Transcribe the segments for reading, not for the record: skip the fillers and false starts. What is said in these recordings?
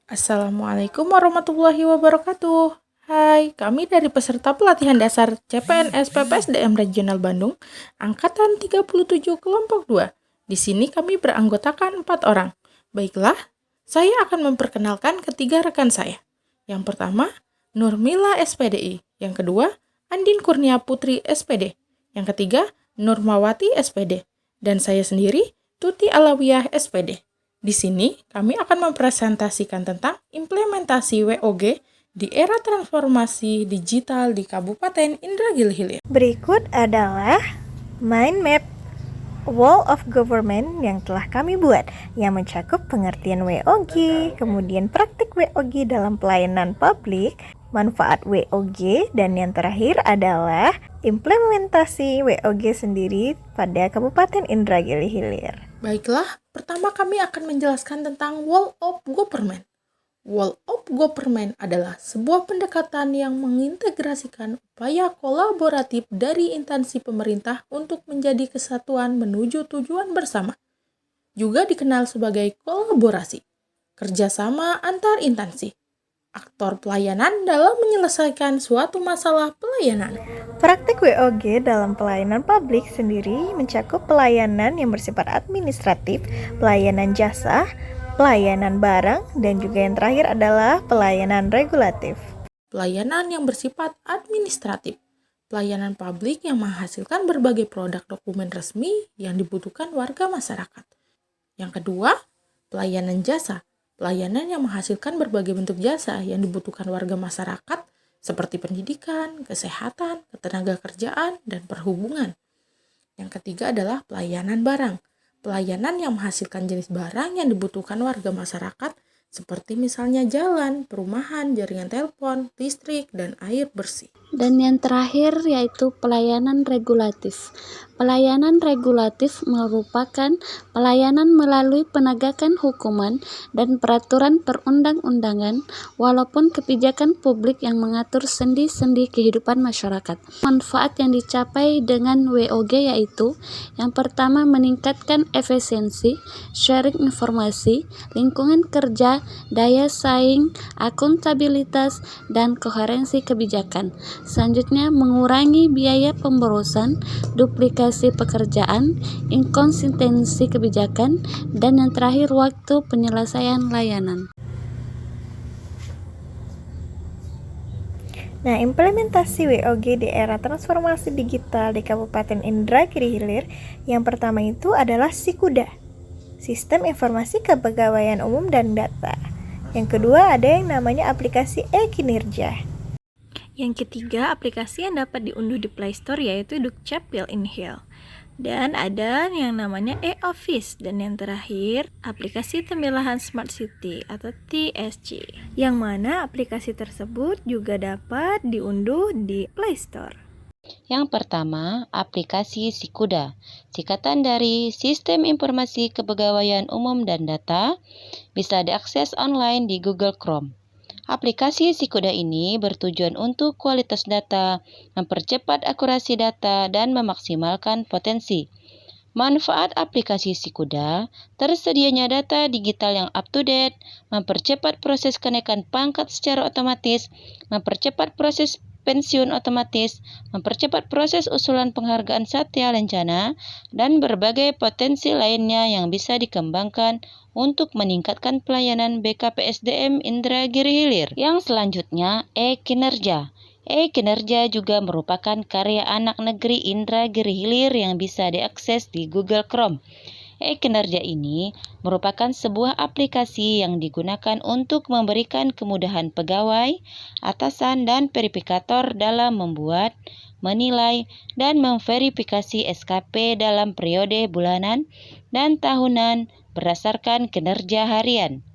Assalamualaikum warahmatullahi wabarakatuh. Hai, kami dari peserta pelatihan dasar CPNS PPSDM Regional Bandung, Angkatan 37 Kelompok 2. Di sini kami beranggotakan 4 orang. Baiklah, saya akan memperkenalkan ketiga rekan saya. Yang pertama, Nurmila SPDI. Yang kedua, Andin Kurnia Putri SPD. Yang ketiga, Nurmawati SPD. Dan saya sendiri, Tuti Alawiyah SPD. Di sini, kami akan mempresentasikan tentang implementasi WOG di era transformasi digital di Kabupaten Indragiri Hilir. Berikut adalah mind map Wall of Government yang telah kami buat, yang mencakup pengertian WOG, kemudian praktik WOG dalam pelayanan publik, manfaat WOG, dan yang terakhir adalah implementasi WOG sendiri pada Kabupaten Indragiri Hilir. Baiklah, pertama kami akan menjelaskan tentang Wall of Government. Wall of Government adalah sebuah pendekatan yang mengintegrasikan upaya kolaboratif dari instansi pemerintah untuk menjadi kesatuan menuju tujuan bersama. Juga dikenal sebagai kolaborasi, kerjasama antar instansi, aktor pelayanan dalam menyelesaikan suatu masalah pelayanan. Praktik WOG dalam pelayanan publik sendiri mencakup pelayanan yang bersifat administratif, pelayanan jasa, pelayanan barang, dan juga yang terakhir adalah pelayanan regulatif. Pelayanan yang bersifat administratif, pelayanan publik yang menghasilkan berbagai produk dokumen resmi yang dibutuhkan warga masyarakat. Yang kedua, pelayanan jasa, pelayanan yang menghasilkan berbagai bentuk jasa yang dibutuhkan warga masyarakat seperti pendidikan, kesehatan, ketenagakerjaan, dan perhubungan. Yang ketiga adalah pelayanan barang, pelayanan yang menghasilkan jenis barang yang dibutuhkan warga masyarakat seperti misalnya jalan, perumahan, jaringan telepon, listrik, dan air bersih. Dan yang terakhir yaitu pelayanan regulatif. Pelayanan regulatif merupakan pelayanan melalui penegakan hukuman dan peraturan perundang-undangan walaupun kebijakan publik yang mengatur sendi-sendi kehidupan masyarakat. Manfaat yang dicapai dengan WOG yaitu yang pertama meningkatkan efisiensi, sharing informasi, lingkungan kerja, daya saing, akuntabilitas, dan koherensi kebijakan. Selanjutnya, mengurangi biaya pemborosan, duplikasi pekerjaan, inkonsistensi kebijakan, dan yang terakhir waktu penyelesaian layanan. Nah, implementasi WOG di era transformasi digital di Kabupaten Indragiri Hilir yang pertama itu adalah SIKUDA, Sistem Informasi Kepegawaian Umum dan Data. Yang kedua ada yang namanya aplikasi e-Kinerja. Yang ketiga, aplikasi yang dapat diunduh di Play Store yaitu Dukcapil Inhale. Dan ada yang namanya e-Office. Dan yang terakhir, aplikasi Tembilahan Smart City atau TSC. Yang mana aplikasi tersebut juga dapat diunduh di Play Store. Yang pertama, aplikasi SIKUDA, singkatan dari Sistem Informasi Kepegawaian Umum dan Data, bisa diakses online di Google Chrome. Aplikasi SIKUDA ini bertujuan untuk kualitas data, mempercepat akurasi data, dan memaksimalkan potensi. Manfaat aplikasi SIKUDA, tersedianya data digital yang up-to-date, mempercepat proses kenaikan pangkat secara otomatis, mempercepat proses pensiun otomatis, mempercepat proses usulan penghargaan satya lencana, dan berbagai potensi lainnya yang bisa dikembangkan untuk meningkatkan pelayanan BKPSDM Indragiri Hilir. Yang selanjutnya, e-Kinerja. E-Kinerja juga merupakan karya anak negeri Indragiri Hilir yang bisa diakses di Google Chrome. E-Kinerja ini merupakan sebuah aplikasi yang digunakan untuk memberikan kemudahan pegawai, atasan, dan verifikator dalam membuat, menilai, dan memverifikasi SKP dalam periode bulanan dan tahunan berdasarkan kinerja harian.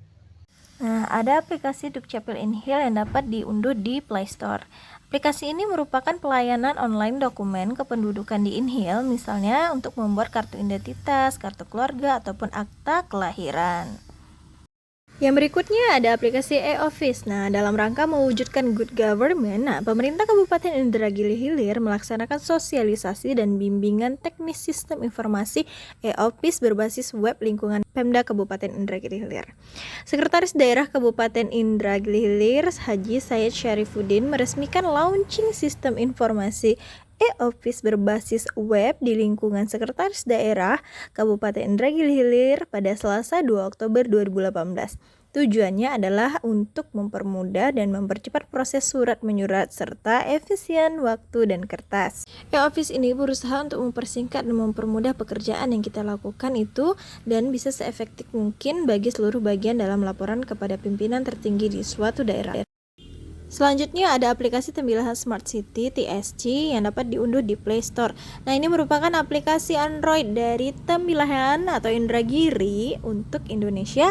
Nah, ada aplikasi Dukcapil Inhale yang dapat diunduh di Play Store. Aplikasi ini merupakan pelayanan online dokumen kependudukan di Inhale, misalnya untuk membuat kartu identitas, kartu keluarga, ataupun akta kelahiran. Yang berikutnya ada aplikasi e-Office. Nah, dalam rangka mewujudkan good government, pemerintah Kabupaten Indragiri Hilir melaksanakan sosialisasi dan bimbingan teknis sistem informasi e-Office berbasis web lingkungan Pemda Kabupaten Indragiri Hilir. Sekretaris Daerah Kabupaten Indragiri Hilir, Haji Said Syarifuddin, meresmikan launching sistem informasi e-Office berbasis web di lingkungan Sekretaris Daerah Kabupaten Indragiri Hilir pada Selasa 2 Oktober 2018. Tujuannya adalah untuk mempermudah dan mempercepat proses surat menyurat serta efisien waktu dan kertas. E-Office ini berusaha untuk mempersingkat dan mempermudah pekerjaan yang kita lakukan itu dan bisa seefektif mungkin bagi seluruh bagian dalam laporan kepada pimpinan tertinggi di suatu daerah. Selanjutnya ada aplikasi Tembilahan Smart City TSC yang dapat diunduh di Play Store. Nah, ini merupakan aplikasi Android dari Tembilahan atau Indragiri untuk Indonesia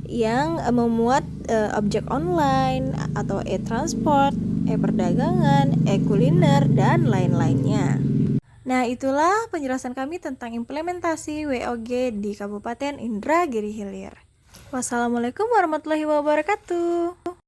yang memuat objek online atau e-transport, e-perdagangan, e-kuliner, dan lain-lainnya. Nah, itulah penjelasan kami tentang implementasi WOG di Kabupaten Indragiri Hilir. Wassalamualaikum warahmatullahi wabarakatuh.